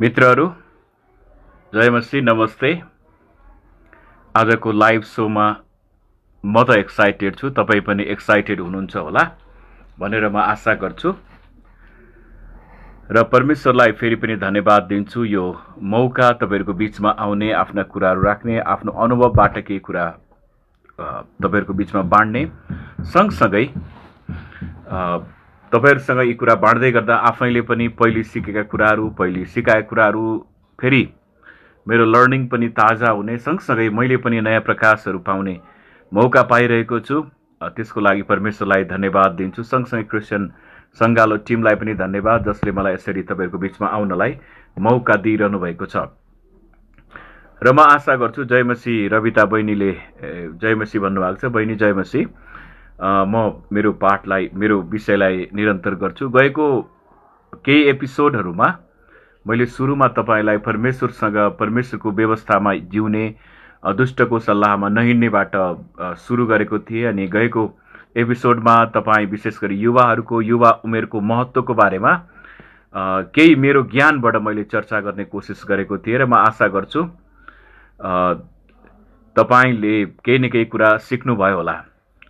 मित्रहरू जय मसी नमस्ते। आजको लाइभ शोमा म त एक्साइटेड छु, तपाईँ पनि एक्साइटेड हुनुहुन्छ होला भनेर म आशा गर्छु र परमेश्वरलाई फेरि पनि धन्यवाद दिन्छु। यो मौका तपाईहरुको बीचमा आउने, आफ्ना कुराहरू राख्ने, आफ्नो अनुभवबाट केही कुरा तपाईहरुको बीचमा बाँड्ने, सँगसँगै तपाईहरुसँग यी कुरा बाँड्दै गर्दा आफैले पनि पहिले सिकेका कुराहरू, पहिले सिकाएका कुराहरू फेरि मेरो लर्निङ पनि ताजा हुने, सँगसँगै मैले पनि नयाँ प्रकाशहरू पाउने मौका पाइरहेको छु। त्यसको लागि परमेश्वरलाई धन्यवाद दिन्छु। सँगसँगै क्रिस्चियन सङ्गालो टिमलाई पनि धन्यवाद, जसले मलाई यसरी तपाईहरुको बीचमा आउनलाई मौका दिइरहनु भएको छ। र म आशा गर्छु जयमसी रविता बहिनीले जयमसी भन्नुभएको छ। बहिनी जयमसी, म मेरो पाठलाई, मेरो विषयलाई निरन्तर गर्छु। गएको केही एपिसोडहरूमा मैले सुरुमा तपाईलाई परमेश्वरसँग, परमेश्वरको व्यवस्थामा जिउने, दुष्टको सल्लाहमा नहिँड्नेबाट सुरु गरेको थिएँ। अनि गएको एपिसोडमा तपाईँ विशेष गरी युवाहरूको, युवा उमेरको महत्त्वको बारेमा केही मेरो ज्ञानबाट मैले चर्चा गर्ने कोसिस गरेको थिएँ र म आशा गर्छु तपाईले केही न केही कुरा सिक्नुभयो होला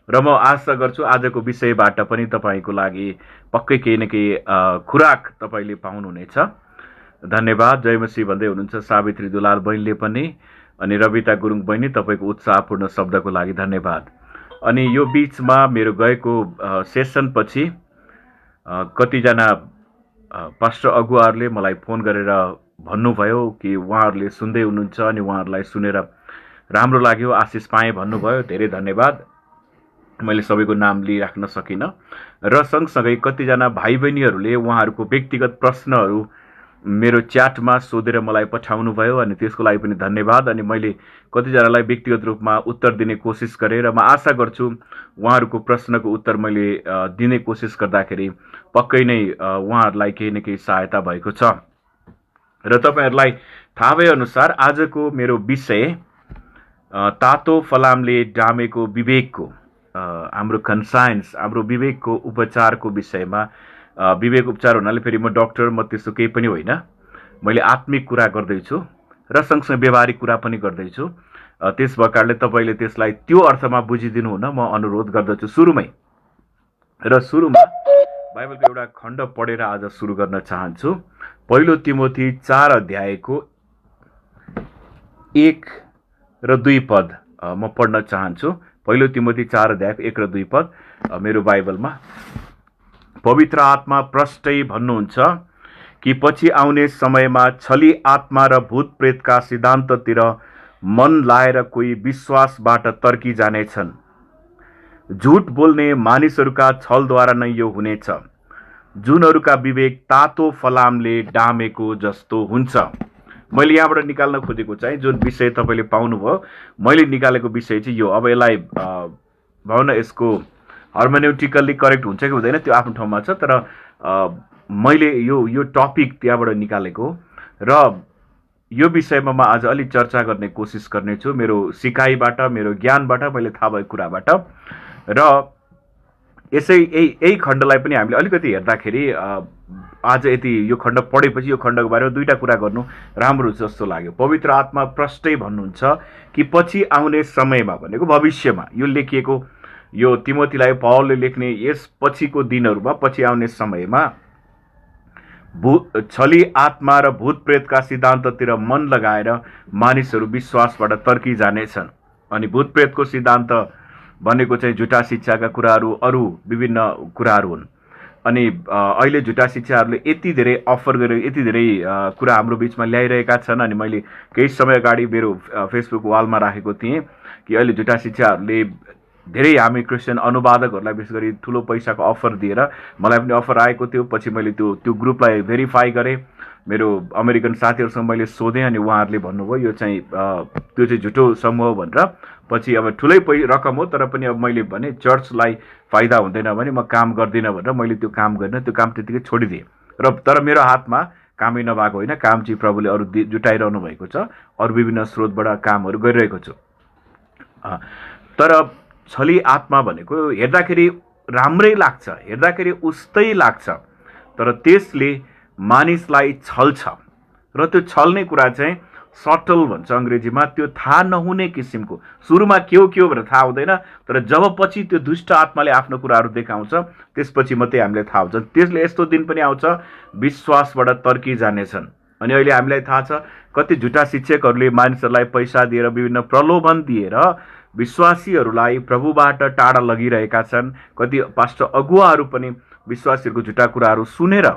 र म आशा गर्छु आजको विषयबाट पनि तपाईको लागि पक्कै केही न केही खुराक तपाईले पाउनुहुनेछ। धन्यवाद। जयमसी भन्दै हुनुहुन्छ सावित्री दुलाल बहिनीले पनि, अनि रविता गुरुङ बहिनी, तपाईको उत्साहपूर्ण शब्दको लागि धन्यवाद। अनि यो बीचमा मेरो गएको सेसन पछि कतिजना पास्टर अगुवाहरूले मलाई फोन गरेर भन्नुभयो कि उहाँहरूले सुन्दै हुनुहुन्छ अनि उहाँहरूलाई सुनेर राम्रो लाग्यो, आशिष पाएँ भन्नुभयो। धेरै धन्यवाद। मैले सबैको नाम लिइराख्न सकिनँ। र सँगसँगै कतिजना भाइ बहिनीहरूले उहाँहरूको व्यक्तिगत प्रश्नहरू मेरो च्याटमा सोधेर मलाई पठाउनु भयो, अनि त्यसको लागि पनि धन्यवाद। अनि मैले कतिजनालाई व्यक्तिगत रूपमा उत्तर दिने कोसिस गरेँ र म आशा गर्छु उहाँहरूको प्रश्नको उत्तर मैले दिने कोसिस गर्दाखेरि पक्कै नै उहाँहरूलाई केही न केही सहायता भएको छ। र तपाईहरुलाई थाहा भए अनुसार आजको मेरो विषय तातो फलामले डामेको विवेकको, हाम्रो कन्साइन्स, हाम्रो विवेकको उपचारको विषयमा। विवेक उपचार हुनाले फेरि म डक्टर, म त्यस्तो केही पनि होइन। मैले आत्मिक कुरा गर्दैछु र सँगसँगै व्यवहारिक कुरा पनि गर्दैछु। त्यस प्रकारले तपाईले त्यसलाई त्यो अर्थमा बुझिदिनु हुन म अनुरोध गर्दछु सुरुमै। र सुरुमा बाइबलको एउटा खण्ड पढेर आज सुरु गर्न चाहन्छु। पहिलो तिमोथी 4 अध्यायको 1 र 2 पद म पढ्न चाहन्छु। पहिलो तिमोथी 4 अध्यायको 1 र 2 पद मेरो बाइबलमा। पवित्र आत्मा प्रष्टै भन्नुहुन्छ कि पछि आउने समयमा छली आत्मा र भूत प्रेतका सिद्धान्ततिर मन लाएर कोही विश्वासबाट तर्की जानेछन्। झुट बोल्ने मानिसहरूका छलद्वारा नै यो हुनेछ, जुनहरूका विवेक तातो फलामले डामेको जस्तो हुन्छ। मैले यहाँबाट निकाल्न खोजेको चाहिँ जुन विषय तपाईले पाउनुभयो, मैले निकालेको विषय चाहिँ यो। अब यसलाई भावना यसको हर्मेन्युटिकल्ली करेक्ट हुन्छ कि हुँदैन त्यो आफ्नो ठाउँमा छ, तर मैले यो टपिक त्यहाँबाट निकालेको र यो विषयमा म आज अलि चर्चा गर्ने कोसिस गर्नेछु, मेरो सिकाइबाट, मेरो ज्ञानबाट, मैले थाहा भएको कुराबाट। र यसै यही खण्डलाई पनि हामीले अलिकति हेर्दाखेरि आज यति यो खण्ड पढेपछि यो खण्डको बारेमा दुईटा कुरा गर्नु राम्रो जस्तो लाग्यो। पवित्र आत्मा प्रष्टै भन्नुहुन्छ कि पछि आउने समयमा भनेको भविष्यमा, यो लेखिएको, यो तिमोथीलाई पौलले लेख्ने यस पछिको दिनहरूमा, पछि आउने समयमा छली आत्मा र भूत प्रेतका सिद्धान्ततिर मन लगाएर मानिसहरू विश्वासबाट तर्की जानेछन्। अनि भूत प्रेतको सिद्धान्त भनेको चाहिँ झुटा शिक्षाका कुराहरू, अरू विभिन्न कुराहरू हुन्। अनि अहिले झुटा शिक्षाहरूले यति धेरै अफर गरेर यति धेरै कुरा हाम्रो बीचमा ल्याइरहेका छन्। अनि मैले केही समय अगाडि मेरो फेसबुक वालमा राखेको थिएँ कि अहिले झुटा शिक्षाहरूले धेरै हामी क्रिस्चियन अनुवादकहरूलाई विशेष गरी ठुलो पैसाको अफर दिएर, मलाई पनि अफर आएको थियो। पछि मैले त्यो ग्रुपलाई भेरिफाई गरेँ, मेरो अमेरिकन साथीहरूसँग मैले सोधेँ, अनि उहाँहरूले भन्नुभयो यो चाहिँ त्यो चाहिँ झुटो समूह हो भनेर। पछि अब ठुलै रकम हो, तर पनि अब मैले भने चर्चलाई फाइदा हुँदैन भने म काम गर्दिनँ भनेर मैले त्यो काम गरेन, त्यो काम त्यतिकै छोडिदिएँ। र तर मेरो हातमा कामै नभएको होइन, काम चाहिँ प्रभुले अरू जुटाइरहनु भएको छ, अरू विभिन्न स्रोतबाट कामहरू गरिरहेको छु। तर छली आत्मा भनेको हेर्दाखेरि राम्रै लाग्छ, हेर्दाखेरि उस्तै लाग्छ, तर त्यसले मानिसलाई छल्छ, र त्यो छल्ने कुरा चाहिँ सटल भन्छ अङ्ग्रेजीमा, त्यो थाहा नहुने किसिमको। सुरुमा के हो भनेर थाहा हुँदैन, तर जब पछि त्यो दुष्ट आत्माले आफ्नो कुराहरू देखाउँछ त्यसपछि मात्रै हामीले थाहा हुन्छ। त्यसले यस्तो दिन पनि आउँछ विश्वासबाट तर्किजानेछन्। अनि अहिले हामीलाई थाहा छ कति झुटा शिक्षकहरूले मानिसहरूलाई पैसा दिएर विभिन्न प्रलोभन दिएर विश्वासीहरूलाई प्रभुबाट टाढा लगिरहेका छन्। कति पास्टर अगुवाहरू पनि विश्वासीहरूको झुटा कुराहरू सुनेर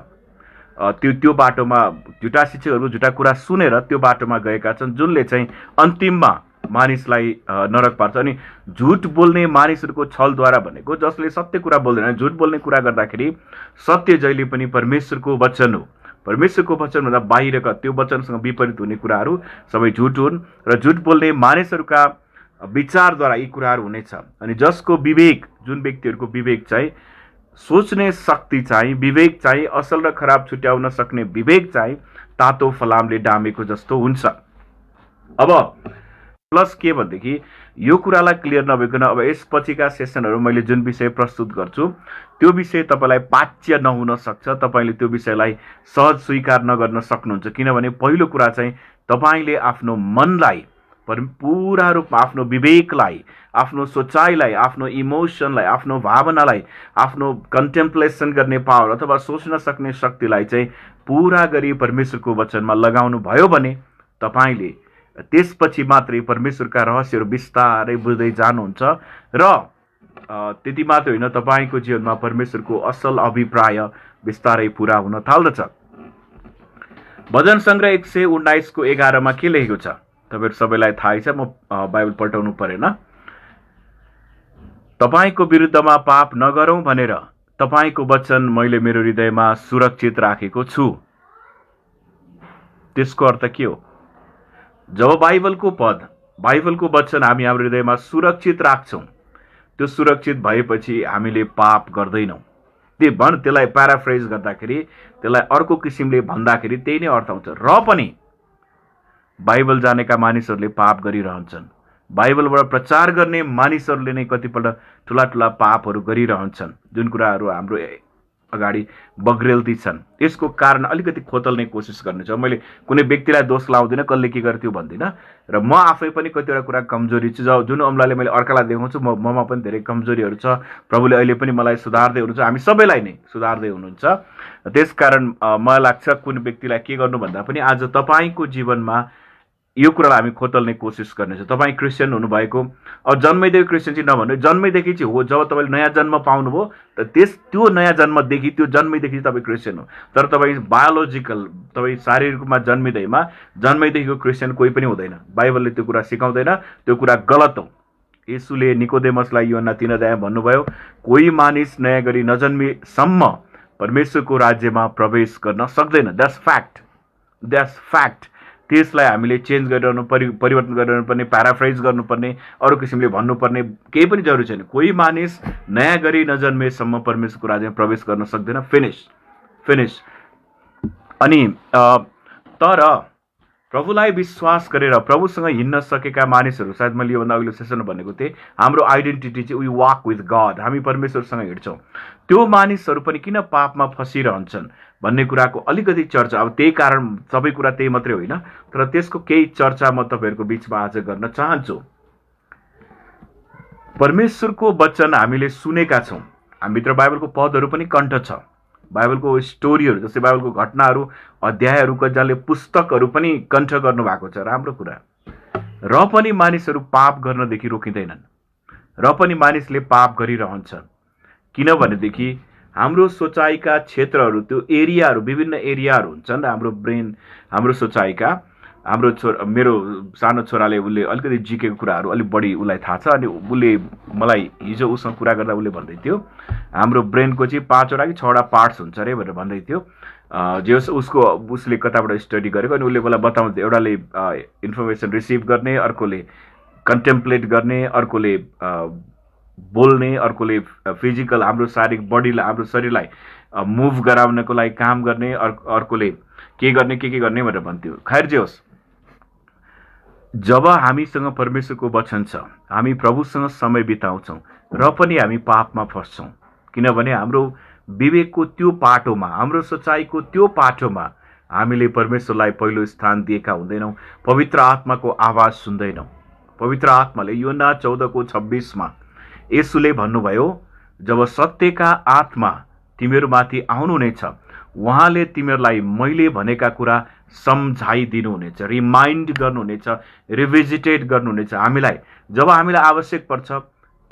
त्यो बाटोमा, झुटा शिक्षकहरूको झुटा कुरा सुनेर त्यो बाटोमा गएका छन्, जुनले चाहिँ अन्तिममा मानिसलाई नरक पार्छ। अनि झुट बोल्ने मानिसहरूको छलद्वारा भनेको जसले सत्य कुरा बोल्दैन, झुट बोल्ने कुरा गर्दाखेरि सत्य जहिले पनि परमेश्वरको वचन हो। परमेश्वरको वचनभन्दा बाहिरका त्यो वचनसँग विपरीत हुने कुराहरू सबै झुट हुन् र झुट बोल्ने मानिसहरूका विचारद्वारा यी कुराहरू हुनेछ। अनि जसको विवेक, जुन व्यक्तिहरूको विवेक चाहिँ, सोच्ने शक्ति चाहिँ, विवेक चाहिँ, असल र खराब छुट्याउन सक्ने विवेक चाहिँ तातो फलामले डामेको जस्तो हुन्छ। अब प्लस के भनेदेखि यो कुरालाई क्लियर नभइकन अब यसपछिका सेसनहरू मैले जुन विषय प्रस्तुत गर्छु त्यो विषय तपाईँलाई पाच्य नहुन सक्छ। तपाईँले त्यो विषयलाई सहज स्वीकार नगर्न सक्नुहुन्छ, किनभने पहिलो कुरा चाहिँ तपाईँले आफ्नो मनलाई, पुरा रूपमा आफ्नो विवेकलाई, आफ्नो सोचाइलाई, आफ्नो इमोसनलाई, आफ्नो भावनालाई, आफ्नो कन्टेम्प्लेसन गर्ने पावर अथवा सोच्न सक्ने शक्तिलाई चाहिँ पुरा गरी परमेश्वरको वचनमा लगाउनु भयो भने तपाईँले त्यसपछि मात्रै परमेश्वरका रहस्यहरू बिस्तारै बुझ्दै जानुहुन्छ र त्यति मात्रै होइन, तपाईँको जीवनमा परमेश्वरको असल अभिप्राय बिस्तारै पुरा हुन थाल्दछ। भजन सङ्ग्रह 119 को 11 के लेखेको छ तपाईँहरू सबैलाई थाहै छ, म बाइबल पल्टाउनु परेन। तपाईँको विरुद्धमा पाप नगरौँ भनेर तपाईँको वचन मैले मेरो हृदयमा सुरक्षित राखेको छु। त्यसको अर्थ के हो? जब बाइबलको पद, बाइबलको वचन हामी हाम्रो हृदयमा सुरक्षित राख्छौँ, त्यो सुरक्षित भएपछि हामीले पाप गर्दैनौँ। त्यसलाई प्याराफ्रेज गर्दाखेरि, त्यसलाई अर्को किसिमले भन्दाखेरि त्यही नै अर्थ आउँछ। र पनि बाइबल जानेका मानिसहरूले पाप गरिरहन्छन्, बाइबलबाट प्रचार गर्ने मानिसहरूले नै कतिपल्ट ठुला ठुला पापहरू गरिरहन्छन्, जुन कुराहरू हाम्रो अगाडि बग्रेल्ती छन्। यसको कारण अलिकति खोतल्ने कोसिस गर्नेछ। मैले कुनै व्यक्तिलाई दोष लाउँदिनँ, कसले के गर्थ्यो भन्दिनँ, र म आफै पनि कतिवटा कुरा कमजोरी छ, जुन अम्लाले मैले अर्कालाई देखाउँछु, ममा पनि धेरै कमजोरीहरू छ। प्रभुले अहिले पनि मलाई सुधार्दै हुनुहुन्छ, हामी सबैलाई नै सुधार्दै हुनुहुन्छ। त्यसकारण मलाई लाग्छ कुनै व्यक्तिलाई के गर्नु भन्दा पनि आज तपाईँको जीवनमा यो कुरालाई हामी खोतल्ने कोसिस गर्नेछौँ। तपाईँ क्रिस्चियन हुनुभएको, अब जन्मैदेखि क्रिस्चियन चाहिँ नभन्नु, जन्मैदेखि चाहिँ हो। जब तपाईँले नयाँ जन्म पाउनुभयो त त्यो नयाँ जन्मदेखि, त्यो जन्मैदेखि तपाईँ क्रिस्चियन हो। तर तपाईँ बायोलोजिकल, तपाईँ शारीरिक रूपमा जन्मैदेखिको क्रिस्चियन कोही पनि हुँदैन। बाइबलले त्यो कुरा सिकाउँदैन, त्यो कुरा गलत हो। येशूले निकोदेमसलाई यूहन्ना 3 भन्नुभयो, कोही मानिस नयाँ गरी नजन्मेसम्म परमेश्वरको राज्यमा प्रवेश गर्न सक्दैन। That's fact, that's fact. त्यसलाई हामीले चेन्ज गरिरहनु, परिवर्तन गरिरहनु पर्ने, प्याराफ्राइज गर्नुपर्ने, अरू किसिमले भन्नुपर्ने केही पनि जरुरी छैन। कोही मानिस नयाँ गरी नजन्मेसम्म परमेश्वरको राज्यमा प्रवेश गर्न सक्दैन। फिनिस। अनि तर प्रभुलाई विश्वास गरेर प्रभुसँग हिँड्न सकेका मानिसहरू, सायद मैले योभन्दा अघिल्लो सेसनमा भनेको थिएँ, हाम्रो आइडेन्टिटी चाहिँ वी वाक विथ गड, हामी परमेश्वरसँग हिँड्छौँ। त्यो मानिसहरू पनि किन पापमा फसिरहन्छन् भन्ने कुराको अलिकति चर्चा, अब त्यही कारण सबै कुरा त्यही मात्रै होइन, तर त्यसको केही चर्चा म तपाईँहरूको बिचमा आज गर्न चाहन्छु। परमेश्वरको वचन हामीले सुनेका छौँ, हामीभित्र बाइबलको पदहरू पनि कण्ठ छ, बाइबलको स्टोरीहरू, जस्तै बाइबलको घटनाहरू, अध्यायहरूको जसले पुस्तकहरू पनि कण्ठ गर्नुभएको छ, राम्रो कुरा। र पनि मानिसहरू पाप गर्नदेखि रोकिँदैनन्, र पनि मानिसले पाप गरिरहन्छन्। किनभनेदेखि हाम्रो सोचाइका क्षेत्रहरू, त्यो एरियाहरू, विभिन्न एरियाहरू हुन्छन्। हाम्रो ब्रेन, हाम्रो सोचाइका, मेरो सानो छोराले, उसले अलिकति जिकेको कुराहरू अलिक बढी उसलाई थाहा छ। अनि उसले मलाई हिजो उसँग कुरा गर्दा उसले भन्दै थियो हाम्रो ब्रेनको चाहिँ 5वटा कि 6वटा पार्ट्स हुन्छ अरे भनेर भन्दै थियो। जे उसले कताबाट स्टडी गरेको, अनि उसले मलाई बताउँदै, एउटाले इन्फर्मेसन रिसिभ गर्ने, अर्कोले कन्टेम्प्लेट गर्ने, अर्कोले बोल्ने, अर्कोले फिजिकल हाम्रो शारीरिक बडीलाई, हाम्रो शरीरलाई मुभ गराउनको लागि काम गर्ने, अर्कोले के गर्ने भनेर भन्थ्यो। खैर जे होस्, जब हामीसँग परमेश्वरको वचन छ, हामी प्रभुसँग समय बिताउँछौँ र पनि हामी पापमा फस्छौँ। किनभने हाम्रो विवेकको त्यो पाटोमा, हाम्रो सोचाइको त्यो पाटोमा हामीले परमेश्वरलाई पहिलो स्थान दिएका हुँदैनौँ, पवित्र आत्माको आवाज सुन्दैनौँ। पवित्र आत्माले योना 14:26 येशूले भन्नुभयो, जब सत्यका आत्मा तिमीहरूमाथि आउनुहुनेछ, उहाँले तिमीहरूलाई मैले भनेका कुरा सम्झाइदिनुहुनेछ, रिमाइन्ड गर्नुहुनेछ, रिभिजिटेट गर्नुहुनेछ। जब हामीलाई आवश्यक पर्छ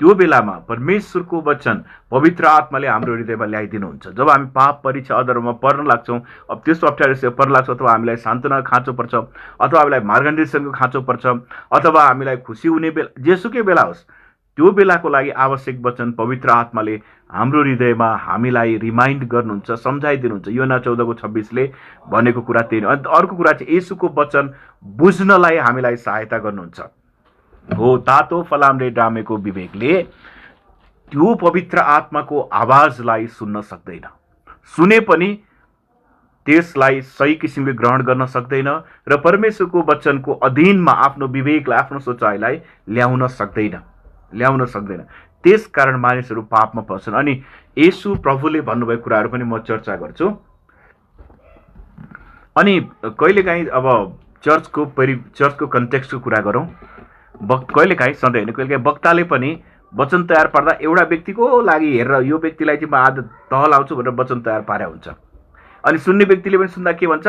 त्यो बेलामा परमेश्वरको वचन पवित्र आत्माले हाम्रो हृदयमा ल्याइदिनुहुन्छ। जब हामी पाप परीक्षा अधर्ममा पर्न लाग्छौँ, अब त्यस्तो अप्ठ्यारो पर्न लाग्छ, अथवा हामीलाई सान्त्वना खाँचो पर्छ, अथवा हामीलाई मार्गदर्शनको खाँचो पर्छ, अथवा हामीलाई खुसी हुने बेला, जेसुकै बेला होस्, त्यो बेलाको लागि आवश्यक वचन पवित्र आत्माले हाम्रो हृदयमा हामीलाई रिमाइन्ड गर्नुहुन्छ, सम्झाइदिनुहुन्छ। योना 14:26ले भनेको कुरा त्यही हो। अर्को कुरा चाहिँ येशूको वचन बुझ्नलाई हामीलाई सहायता गर्नुहुन्छ। हो, तातो फलामले डामेको विवेकले त्यो पवित्र आत्माको आवाजलाई सुन्न सक्दैन, सुने पनि त्यसलाई सही किसिमले ग्रहण गर्न सक्दैन र परमेश्वरको वचनको अधीनमा आफ्नो विवेकलाई, आफ्नो सोचाइलाई ल्याउन सक्दैन। त्यसकारण मानिसहरू पापमा पर्छन्। अनि येशू प्रभुले भन्नुभएको कुराहरू पनि म चर्चा गर्छु। अनि कहिलेकाहीँ अब चर्चको कन्टेक्स्टको कुरा गरौँ। कहिलेकाहीँ, सधैँ होइन, कहिलेकाहीँ वक्ताले पनि वचन तयार पार्दा एउटा व्यक्तिको लागि हेरेर यो व्यक्तिलाई चाहिँ म आज तह लाउँछु भनेर वचन तयार पारे हुन्छ। अनि सुन्ने व्यक्तिले पनि सुन्दा के भन्छ,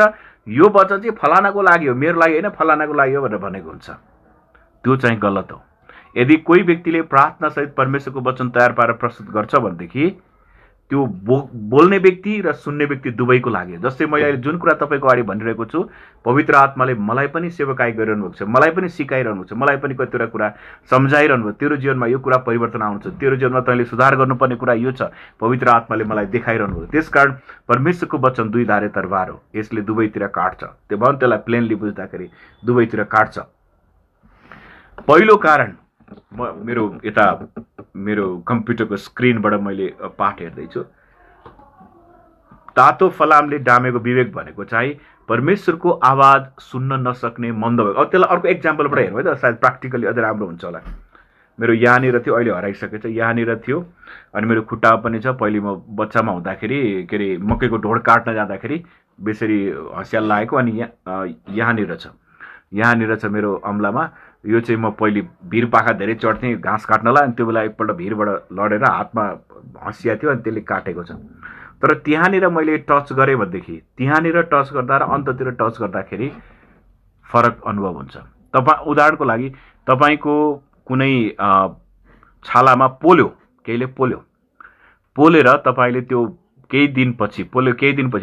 यो वचन चाहिँ फलानाको लागि हो, मेरो लागि होइन, फलानाको लागि हो भनेर भनेको हुन्छ। त्यो चाहिँ गलत हो। यदि कोही व्यक्तिले प्रार्थनासहित परमेश्वरको वचन तयार पारेर प्रस्तुत गर्छ भनेदेखि त्यो बोल्ने व्यक्ति र सुन्ने व्यक्ति दुवैको लागि हो। जस्तै मैले अहिले जुन कुरा तपाईँको अगाडि भनिरहेको छु, पवित्र आत्माले मलाई पनि सेवकाई गरिरहनु भएको छ, मलाई पनि सिकाइरहनु भएको छ, मलाई पनि कतिवटा कुरा सम्झाइरहनु भएको। तेरो जीवनमा यो कुरा परिवर्तन आउँछ, तेरो जीवनमा तैँले सुधार गर्नुपर्ने कुरा यो छ, पवित्र आत्माले मलाई देखाइरहनु भएको। त्यसकारण परमेश्वरको वचन दुई धारे तरवार हो, यसले दुवैतिर काट्छ। त्यो भयो त्यसलाई प्लेनली बुझ्दाखेरि दुवैतिर काट्छ। पहिलो कारण, मेरो कम्प्युटरको स्क्रिनबाट मैले पाठ हेर्दैछु। तातो फलामले डामेको विवेक भनेको चाहिँ परमेश्वरको आवाज सुन्न नसक्ने मन्द भएको। अब त्यसलाई अर्को एक्जाम्पलबाट हेरौँ है त, सायद प्र्याक्टिकली अझै राम्रो हुन्छ होला। मेरो यहाँनिर थियो, अहिले हराइसकेको छ, यहाँनिर थियो। अनि मेरो खुट्टा पनि छ। पहिले म बच्चामा हुँदाखेरि के अरे मकैको ढोड काट्न जाँदाखेरि बेसरी हँसियाल लागेको। अनि यहाँनिर छ मेरो अम्लामा। यो चाहिँ म पहिले भिरपाखा धेरै चढ्थेँ घाँस काट्नलाई, अनि त्यो बेला एकपल्ट भिरबाट लडेर हातमा हँसिया थियो, अनि त्यसले काटेको छ। तर त्यहाँनिर मैले टच गरेँ भनेदेखि, त्यहाँनिर टच गर्दा र अन्ततिर टच गर्दाखेरि फरक अनुभव हुन्छ। उदाहरणको लागि तपाईँको कुनै छालामा केहीले पोलेर तपाईँले त्यो केही दिनपछि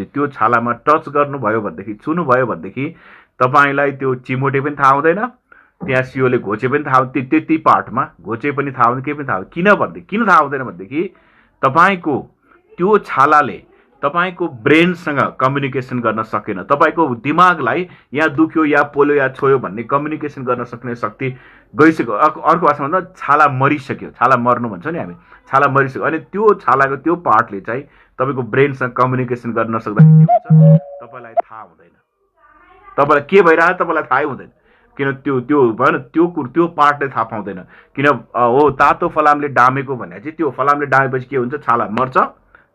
त्यो छालामा टच गर्नुभयो भनेदेखि, छुनुभयो भनेदेखि तपाईँलाई त्यो चिमोटे पनि थाहा हुँदैन, त्यहाँ सियोले घोचे पनि थाहा हुँदैन, त्यति पार्टमा घोचे पनि थाहा हुँदैन, केही पनि थाहा हुँदैन। किन थाहा हुँदैन भनेदेखि तपाईँको त्यो छालाले तपाईँको ब्रेनसँग कम्युनिकेसन गर्न सकेन। तपाईँको दिमागलाई यहाँ दुख्यो या पोल्यो या छोयो भन्ने कम्युनिकेसन गर्न सक्ने शक्ति गइसक्यो। अर्को भाषामा भन्दा छाला मरिसक्यो, छाला मर्नु भन्छ नि हामी, छाला मरिसक्यो। अनि त्यो छालाको त्यो पार्टले चाहिँ तपाईँको ब्रेनसँग कम्युनिकेसन गर्न सक्दाखेरि के हुन्छ, तपाईँलाई थाहा हुँदैन, तपाईँलाई के भइरहेको तपाईँलाई थाहै हुँदैन। किन त्यो भएन, त्यो पार्टले थाहा पाउँदैन। किन हो तातो फलामले डामेको भने चाहिँ त्यो फलामले डामेपछि के हुन्छ, छाला मर्छ,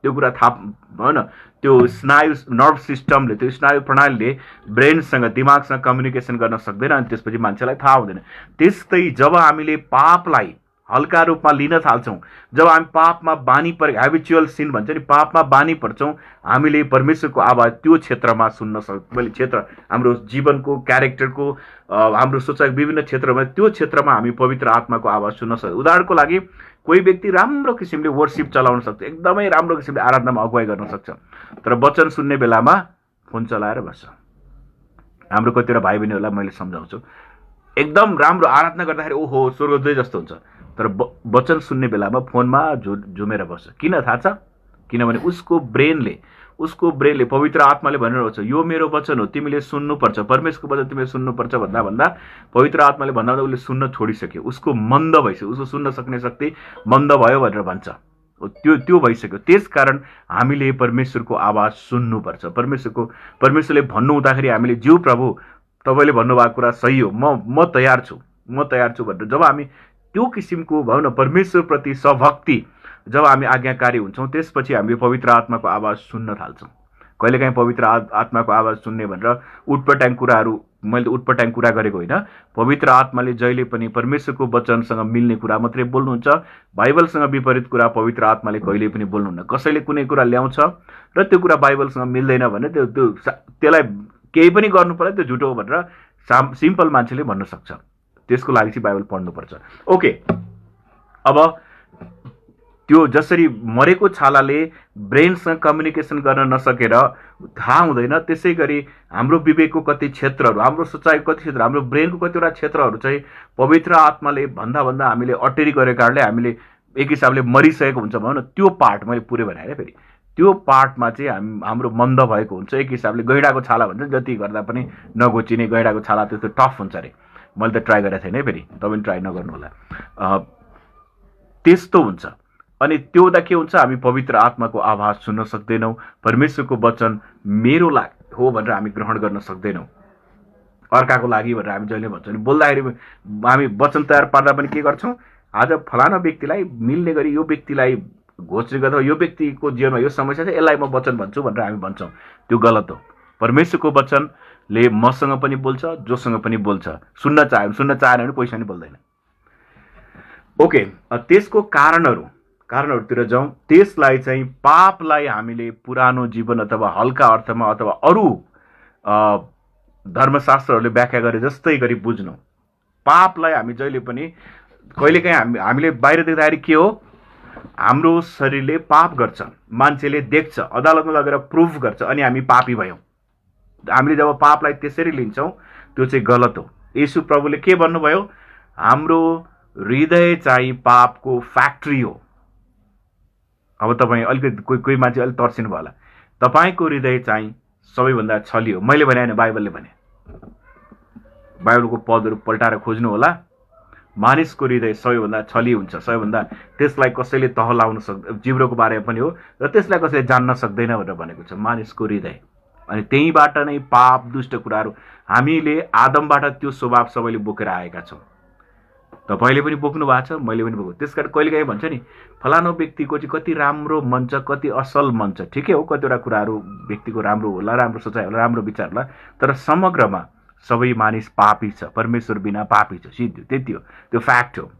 त्यो कुरा थाहा भएन। त्यो स्नायु नर्भ सिस्टमले, त्यो स्नायु प्रणालीले ब्रेनसँग, दिमागसँग कम्युनिकेसन गर्न सक्दैन, अनि त्यसपछि मान्छेलाई थाहा हुँदैन। त्यस्तै जब हामीले पापलाई हल्का रूपमा लिन थाल्छौँ, जब हामी पापमा बानी परेको, हेबिचुअल सिन भन्छ नि, पापमा बानी पर्छौँ, हामीले परमेश्वरको आवाज त्यो क्षेत्रमा सुन्न सक्छौँ। क्षेत्र हाम्रो जीवनको, क्यारेक्टरको, हाम्रो सोचाइ विभिन्न क्षेत्रमा, त्यो क्षेत्रमा हामी पवित्र आत्माको आवाज सुन्न सक्छौँ। उदाहरणको लागि कोही व्यक्ति राम्रो किसिमले वर्शिप चलाउन सक्छ, एकदमै राम्रो किसिमले आराधनामा अगुवाई गर्न सक्छ, तर वचन सुन्ने बेलामा फोन चलाएर बस्छ। हाम्रो कतिवटा भाइ बहिनीहरूलाई मैले सम्झाउँछु, एकदम राम्रो आराधना गर्दाखेरि ओहो स्वर्गदूत जस्तो हुन्छ, तर वचन सुन्ने बेलामा फोनमा झुमेर बस्छ। किन थाहा छ? किनभने उसको ब्रेनले पवित्र आत्माले भनिरहेको छ, यो मेरो वचन हो, तिमीले सुन्नुपर्छ, परमेश्वरको वचन तिमीले सुन्नुपर्छ भन्दा पवित्र आत्माले भन्दा उसले सुन्न छोडिसक्यो, उसको मन्द भइसक्यो, उसको सुन्न सक्ने शक्ति मन्द भयो भनेर भन्छ। त्यो भइसक्यो। त्यसकारण हामीले परमेश्वरको आवाज सुन्नुपर्छ। परमेश्वरले भन्नु हुँदाखेरि हामीले ज्यू प्रभु तपाईँले भन्नुभएको कुरा सही हो, म तयार छु भनेर जब हामी त्यो किसिमको भनौँ न परमेश्वरप्रति सभक्ति जब हामी आज्ञाकारी हुन्छौँ, त्यसपछि हामीले पवित्र आत्माको आवाज सुन्न थाल्छौँ। कहिलेकाहीँ पवित्र आत्माको आवाज सुन्ने भनेर उटपटाङ कुराहरू, मैले त उटपटाङ कुरा गरेको होइन। पवित्र आत्माले जहिले पनि परमेश्वरको वचनसँग मिल्ने कुरा मात्रै बोल्नुहुन्छ। बाइबलसँग विपरीत कुरा पवित्र आत्माले कहिल्यै पनि बोल्नुहुन्न। कसैले कुनै कुरा ल्याउँछ र त्यो कुरा बाइबलसँग मिल्दैन भने त्यसलाई केही पनि गर्नु पर्यो, त्यो झुटो हो भनेर सिम्पल मान्छेले भन्न सक्छ। त्यसको लागि चाहिँ बाइबल पढ्नुपर्छ। ओके, अब त्यो जसरी मरेको छालाले ब्रेनसँग कम्युनिकेसन गर्न नसकेर थाहा हुँदैन, त्यसै गरी हाम्रो विवेकको कति क्षेत्रहरू, हाम्रो सोचाइको कति क्षेत्र, हाम्रो ब्रेनको कतिवटा क्षेत्रहरू चाहिँ पवित्र आत्माले भन्दा हामीले अटेरी गरेको कारणले हामीले एक हिसाबले मरिसकेको हुन्छ भनौँ न। त्यो पार्ट मैले पुरै भने फेरि त्यो पार्टमा चाहिँ हाम्रो मन्द भएको हुन्छ। एक हिसाबले गैँडाको छाला भन्छ, जति गर्दा पनि नघोचिने गैँडाको छाला त्यस्तो टफ हुन्छ अरे। मैले त ट्राई गरेको थिएन है, फेरि तपाईँ ट्राई नगर्नु होला। त्यस्तो हुन्छ। अनि त्यो हुँदा के हुन्छ, हामी पवित्र आत्माको आवाज सुन्न सक्दैनौँ। परमेश्वरको वचन मेरो लागि हो भनेर हामी ग्रहण गर्न सक्दैनौँ। अर्काको लागि भनेर हामी जहिले भन्छौँ नि, बोल्दाखेरि हामी वचन तयार पार्दा पनि के गर्छौँ, आज फलाना व्यक्तिलाई मिल्ने गरी यो व्यक्तिलाई घोषित गर्दा यो व्यक्तिको जीवनमा यो समस्या छ, यसलाई म वचन भन्छु भनेर हामी भन्छौँ। त्यो गलत हो। परमेश्वरको वचनले मसँग पनि बोल्छ, जोसँग पनि बोल्छ। सुन्न चाहेन भने पैसा पनि बोल्दैन। ओके, त्यसको कारणहरूतिर जाउँ। त्यसलाई चाहिँ पापलाई हामीले पुरानो जीवन अथवा हल्का अर्थमा अथवा अरू धर्मशास्त्रहरूले व्याख्या गरे जस्तै गरी बुझ्नु। पापलाई हामी जहिले पनि कहिलेकाहीँ हामीले बाहिर देख्दाखेरि के हो, हाम्रो शरीरले पाप गर्छ, मान्छेले देख्छ, अदालतमा लगेर प्रुफ गर्छ, अनि हामी पापी भयौँ। हामीले जब पापलाई त्यसरी लिन्छौँ त्यो चाहिँ गलत हो। येशू प्रभुले के भन्नुभयो, हाम्रो हृदय चाहिँ पापको फ्याक्ट्री हो। अब तपाईँ अलिकति कोही मान्छे अलिक तर्सिनु भयो होला, तपाईँको हृदय चाहिँ सबैभन्दा छली हो। मैले भने होइन, बाइबलले भने। बाइबलको पदहरू पल्टाएर खोज्नु होला। मानिसको हृदय सबैभन्दा छली हुन्छ, सबैभन्दा त्यसलाई कसैले तह लाउन जिब्रोको बारेमा पनि हो र त्यसलाई कसैले जान्न सक्दैन भनेर भनेको छ, मानिसको हृदय। अनि त्यहीँबाट नै पाप, दुष्ट कुराहरू, हामीले आदमबाट त्यो स्वभाव सबैले बोकेर आएका छौँ। तपाईँले पनि बोक्नु भएको छ, मैले पनि बोक्नु। त्यस कारण कहिलेकाहीँ भन्छ नि, फलानु व्यक्तिको चाहिँ कति राम्रो मन छ, कति असल मन छ। ठिकै हो, कतिवटा कुराहरू व्यक्तिको राम्रो होला, राम्रो सोचाइ होला, राम्रो विचार होला, तर समग्रमा सबै मानिस पापी छ, परमेश्वर बिना पापी छ, सिद्धि। त्यति हो, त्यो फ्याक्ट हो।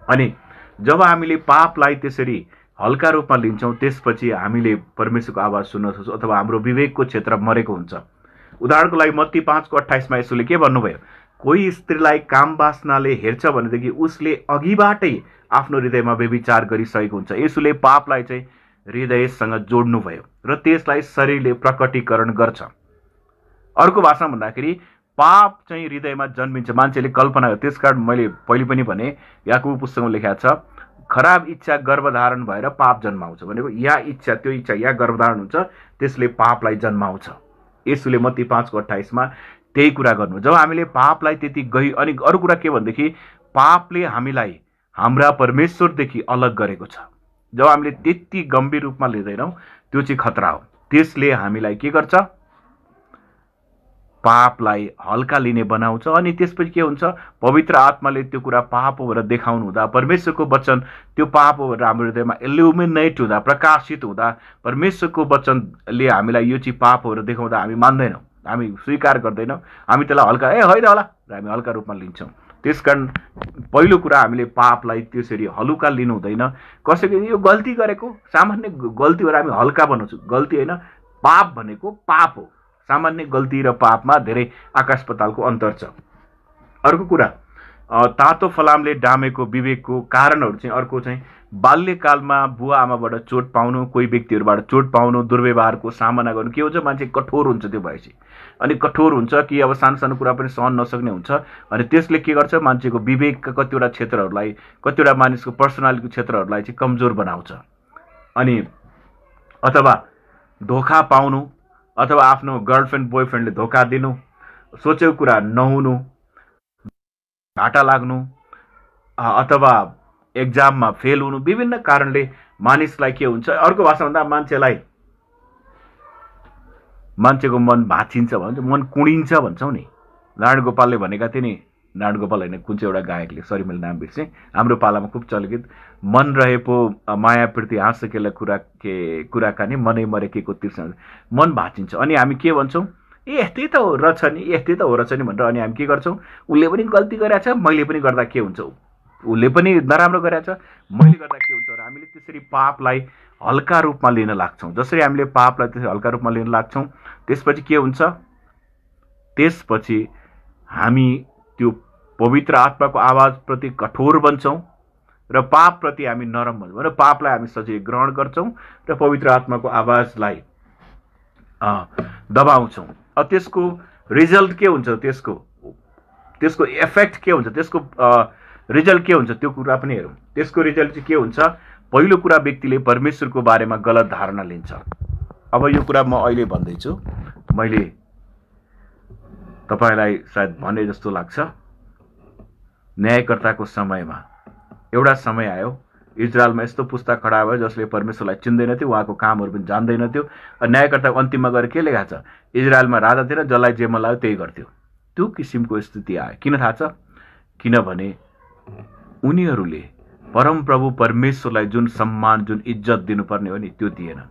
अनि जब हामीले पापलाई त्यसरी हल्का रूपमा लिन्छौँ, त्यसपछि हामीले परमेश्वरको आवाज सुन्न सक्छौँ, अथवा हाम्रो विवेकको क्षेत्र मरेको हुन्छ। उदाहरणको लागि मत्ती 5:28 यसोले के भन्नुभयो, कोही स्त्रीलाई काम वासनाले हेर्छ भनेदेखि उसले अघिबाटै आफ्नो हृदयमा व्यभिचार गरिसकेको हुन्छ। यसोले पापलाई चाहिँ हृदयसँग जोड्नुभयो र त्यसलाई शरीरले प्रकटीकरण गर्छ। अर्को भाषामा भन्दाखेरि पाप चाहिँ हृदयमा जन्मिन्छ, मान्छेले कल्पना गर्छ। त्यसकारण मैले पहिले पनि भने, याकुब पुस्तकमा लेखेको छ, खराब इच्छा गर्भधारण भएर पाप जन्माउँछ भनेको। या इच्छा, त्यो इच्छा या गर्भधारण हुन्छ, त्यसले पापलाई जन्माउँछ। यसोले मत्ती 5:28 त्यही कुरा गर्नु। जब हामीले पापलाई त्यति अनि अरू कुरा के भनेदेखि, पापले हामीलाई हाम्रा परमेश्वरदेखि अलग गरेको छ। जब हामीले त्यति गम्भीर रूपमा लिँदैनौँ, त्यो चाहिँ खतरा हो। त्यसले हामीलाई के गर्छ, पापलाई हल्का लिने बनाउँछ। अनि त्यसपछि के हुन्छ, पवित्र आत्माले त्यो कुरा पाप हो भनेर देखाउनु हुँदा, परमेश्वरको वचन त्यो पाप हो भनेर हाम्रो हृदयमा इल्युमिनेट हुँदा, प्रकाशित हुँदा, परमेश्वरको वचनले हामीलाई यो चाहिँ पाप हो भनेर देखाउँदा हामी मान्दैनौँ, हामी स्वीकार गर्दैनौँ, हामी त्यसलाई हल्का होइन होला र हामी हल्का रूपमा लिन्छौँ। त्यसकारण पहिलो कुरा, हामीले पापलाई त्यसरी हलुका लिनु हुँदैन। कसैले यो गल्ती गरेको, सामान्य गल्ती भएर हामी हल्का बनाउँछौँ। गल्ती होइन, पाप भनेको पाप हो। सामान्य गल्ती र पापमा धेरै आकाश पातालको अन्तर छ। अर्को कुरा, तातो फलामले डामेको विवेकको कारणहरू चाहिँ अर्को चाहिँ बाल्यकालमा बुवा आमाबाट चोट पाउनु, कोही व्यक्तिहरूबाट चोट पाउनु, दुर्व्यवहारको सामना गर्नु। के हुन्छ, मान्छे कठोर हुन्छ त्यो भएपछि। अनि कठोर हुन्छ कि अब सानो सानो कुरा पनि सहन नसक्ने हुन्छ। अनि त्यसले के गर्छ, मान्छेको विवेकका कतिवटा क्षेत्रहरूलाई, कतिवटा मानिसको पर्सनालिटीको क्षेत्रहरूलाई चाहिँ कमजोर बनाउँछ। अनि अथवा धोका पाउनु, अथवा आफ्नो गर्लफ्रेन्ड बोयफ्रेन्डले धोका दिनु, सोचेको कुरा नहुनु, घाटा लाग्नु, अथवा एक्जाममा फेल हुनु, विभिन्न कारणले मानिसलाई के हुन्छ, अर्को भाषा भन्दा मान्छेको मन भाँचिन्छ भन्छ, मन कुँडिन्छ भन्छौँ नि। नारायण गोपालले भनेका थिए नि, नारायण गोपाल होइन, कुन चाहिँ एउटा गायकले, सरी मैले नाम बिर्सेँ, हाम्रो पालामा खुब चलगीत, मन रहे पो माया प्रीति हाँसकेला कुराकानी मनै मरे के को तिर्सन, मन भाँचिन्छ। अनि हामी के भन्छौँ, ए यस्तै त हो रहेछ नि, यस्तै त हो रहेछ नि भनेर अनि हामी के गर्छौँ, उसले पनि गल्ती गरेछ, मैले पनि गर्दा के हुन्छ, उसले पनि नराम्रो गरेछ, मैले गर्दा के हुन्छ, र हामीले त्यसरी पापलाई हल्का रूपमा लिन लाग्छौँ। जसरी हामीले पापलाई त्यसरी हल्का रूपमा लिन लाग्छौँ, त्यसपछि के हुन्छ, त्यसपछि हामी त्यो पवित्र आत्माको आवाजप्रति कठोर बन्छौँ र पापप्रति हामी नरम बन्छौँ र पापलाई हामी सजिलै ग्रहण गर्छौँ र पवित्र आत्माको आवाजलाई दबाउँछौँ। त्यसको रिजल्ट के हुन्छ, त्यसको इफेक्ट के हुन्छ, त्यसको रिजल्ट के हुन्छ, त्यो कुरा पनि हेरौँ। त्यसको रिजल्ट चाहिँ के हुन्छ, पहिलो कुरा व्यक्तिले परमेश्वरको बारेमा गलत धारणा लिन्छ। अब यो कुरा म अहिले भन्दैछु, मैले तपाईलाई सायद भने जस्तो लाग्छ, न्यायकर्ताको समयमा एउटा समय आयो, इजरायलमा यस्तो पुस्ता खडा भयो जसले परमेश्वरलाई चिन्दैनथ्यो, उहाँको कामहरू पनि जान्दैनथ्यो। न्यायकर्ताको अन्तिममा गएर के लेखा छ, इजरायलमा राजा थिएन, जसलाई जे मन लाग्यो त्यही गर्थ्यो। त्यो किसिमको स्थिति आयो। किन थाहा छ, किनभने उनीहरूले परमप्रभु परमेश्वरलाई जुन सम्मान, जुन इज्जत दिनुपर्ने हो नि, त्यो दिएन।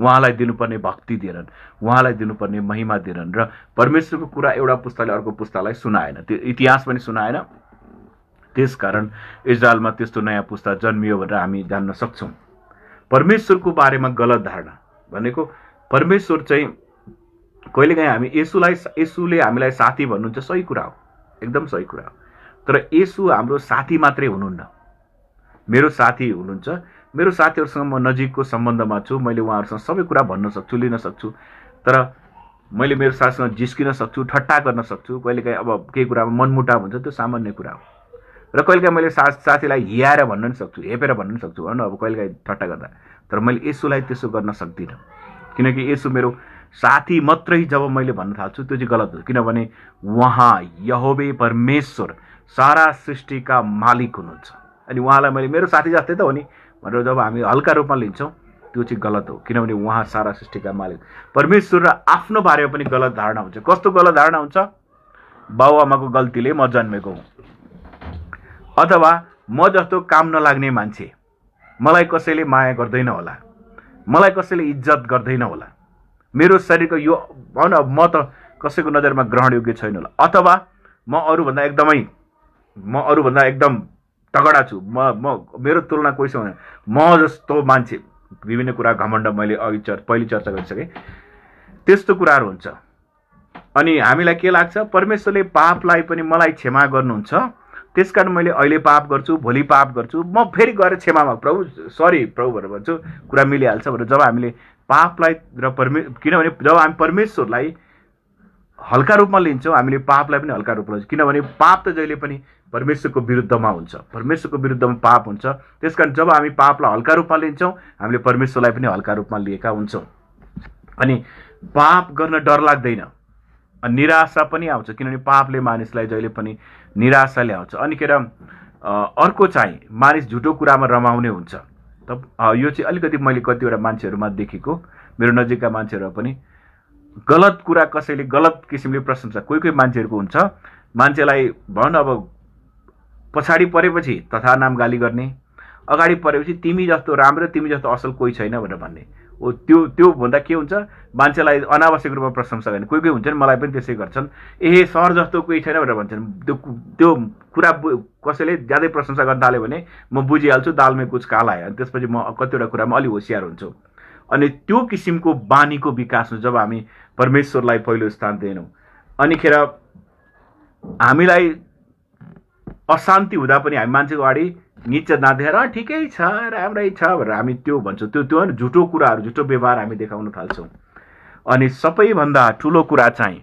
उहाँलाई दिनुपर्ने भक्ति दिएनन्, उहाँलाई दिनुपर्ने महिमा दिएनन्, र परमेश्वरको कुरा एउटा पुस्ताले अर्को पुस्तालाई सुनाएन, त्यो इतिहास पनि सुनाएन। त्यसकारण इजरायलमा त्यस्तो नयाँ पुस्ता जन्मियो भनेर हामी जान्न सक्छौँ। परमेश्वरको बारेमा गलत धारणा भनेको, परमेश्वर चाहिँ कहिलेकाहीँ हामी येशूले हामीलाई साथी भन्नुहुन्छ, सही कुरा हो, एकदम सही कुरा हो। तर येशू हाम्रो साथी मात्रै हुनुहुन्न, मेरो साथी हुनुहुन्छ। मेरो साथीहरूसँग म नजिकको सम्बन्धमा छु, मैले उहाँहरूसँग सबै कुरा भन्न सक्छु, लिन सक्छु, तर मैले मेरो साथीसँग जिस्किन सक्छु, ठट्टा गर्न सक्छु, कहिलेकाहीँ अब केही कुरामा मनमुटाव हुन्छ, त्यो सामान्य कुरा हो। र कहिलेकाहीँ मैले साथीलाई हियाएर भन्न पनि सक्छु, हेपेर भन्न पनि सक्छु होइन, अब कहिलेकाहीँ ठट्टा गर्दा। तर मैले येशूलाई त्यसो गर्न सक्दिनँ, किनकि येशू मेरो साथी मात्रै जब मैले भन्न थाल्छु त्यो चाहिँ गलत हो। किनभने उहाँ यहोवे परमेश्वर सारा सृष्टिका मालिक हुनुहुन्छ, अनि उहाँलाई मैले मेरो साथी जस्तै त हो नि भनेर जब हामी हल्का रूपमा लिन्छौँ, त्यो चाहिँ गलत हो। किनभने उहाँ सारा सृष्टिका मालिक परमेश्वर, र आफ्नो बारेमा पनि गलत धारणा हुन्छ। कस्तो गलत धारणा हुन्छ, बाबुआमाको गल्तीले म जन्मेको हुँ, अथवा म जस्तो काम नलाग्ने मान्छे, मलाई कसैले माया गर्दैन होला, मलाई कसैले इज्जत गर्दैन होला, मेरो शरीरको यो भन म त कसैको नजरमा ग्रहणयोग्य छैन होला, अथवा म अरूभन्दा एकदम तगडा छु, मेरो तुलना कोहीसँग हुँदैन, म जस्तो मान्छे, विभिन्न कुरा घमण्ड मैले पहिले चर्चा गरिसकेँ, त्यस्तो कुराहरू हुन्छ। अनि हामीलाई के लाग्छ, परमेश्वरले पापलाई पनि मलाई क्षमा गर्नुहुन्छ, त्यसकारण मैले अहिले पाप गर्छु, भोलि पाप गर्छु, म फेरि गएर क्षमा माग, प्रभु सरी प्रभु भनेर भन्छु, कुरा मिलिहाल्छ भनेर। जब हामीले पापलाई र किनभने जब हामी परमेश्वरलाई हल्का रूपमा लिन्छौँ, हामीले पापलाई पनि हल्का रूपमा लिन्छौँ, किनभने पाप त जहिले पनि परमेश्वरको विरुद्धमा हुन्छ, परमेश्वरको विरुद्धमा पाप हुन्छ। त्यसकारण जब हामी पापलाई हल्का रूपमा लिन्छौँ, हामीले परमेश्वरलाई पनि हल्का रूपमा लिएका हुन्छौँ। अनि पाप गर्न डर लाग्दैन, निराशा पनि आउँछ, किनभने पापले मानिसलाई जहिले पनि निराशा ल्याउँछ। अनिखेर अर्को चाहिँ मानिस झुटो कुरामा रमाउने हुन्छ। यो चाहिँ अलिकति मैले कतिवटा मान्छेहरूमा देखेको, मेरो नजिकका मान्छेहरू पनि गलत कुरा कसैले गलत किसिमले प्रशंसा, कोही मान्छेहरूको हुन्छ, मान्छेलाई भन अब पछाडि परेपछि तथा नाम गाली गर्ने, अगाडि परेपछि तिमी जस्तो राम्रो, तिमी जस्तो असल कोही छैन भनेर भन्ने। त्यो भन्दा के हुन्छ, मान्छेलाई अनावश्यक रूपमा प्रशंसा गर्ने। कोही हुन्छ नि, मलाई पनि त्यसै गर्छन्, ए सर जस्तो कोही छैन भनेर भन्छन्। त्यो कुरा कसैले ज्यादै प्रशंसा गर्न थाल्यो भने म बुझिहाल्छु, दालमै कुछ काला आयो, अनि त्यसपछि म कतिवटा कुरामा अलि होसियार हुन्छु। अनि त्यो किसिमको बानीको विकास हुन्छ जब हामी परमेश्वरलाई पहिलो स्थान दिएनौँ। अनिखेर हामीलाई अशान्ति हुँदा पनि हामी मान्छेको अगाडि निच नदेखेर ठिकै छ, राम्रै छ भनेर हामी त्यो भन्छौँ। त्यो झुटो कुराहरू, झुटो व्यवहार हामी देखाउन थाल्छौँ। अनि सबैभन्दा ठुलो कुरा चाहिँ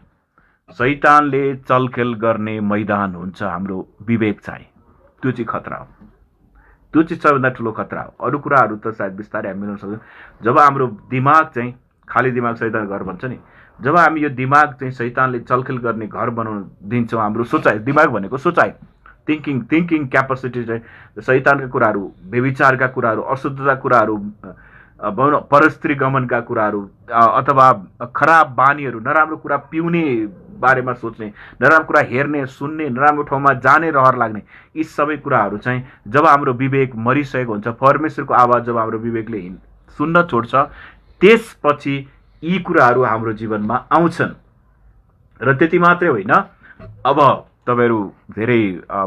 शैतानले चलखेल गर्ने मैदान हुन्छ हाम्रो विवेक चाहिँ, त्यो चाहिँ खतरा हो, त्यो चाहिँ सबैभन्दा ठुलो खतरा हो। अरू कुराहरू त सायद बिस्तारै हामी मिलाउन सक्छौँ। जब हाम्रो दिमाग चाहिँ खाली दिमाग शैतानको घर भन्छ नि, जब हामी यो दिमाग चाहिँ शैतानले चलखेल गर्ने घर बनाउन दिन्छौँ, हाम्रो सोचाइ, दिमाग भनेको सोचाइ, थिङ्किङ क्यापासिटी चाहिँ शैतानका कुराहरू, व्यभिचारका कुराहरू, अशुद्धता कुराहरू, भनौँ परस्त्री गमनका कुराहरू अथवा खराब बानीहरू, नराम्रो कुरा पिउने बारेमा सोच्ने, नराम्रो कुरा हेर्ने, सुन्ने, नराम्रो ठाउँमा जाने रहर लाग्ने, यी सबै कुराहरू चाहिँ जब हाम्रो विवेक मरिसकेको हुन्छ, परमेश्वरको आवाज जब हाम्रो विवेकले सुन्न छोड्छ, त्यसपछि यी कुराहरू हाम्रो जीवनमा आउँछन्। र त्यति मात्रै होइन, अब तपाईँहरू धेरै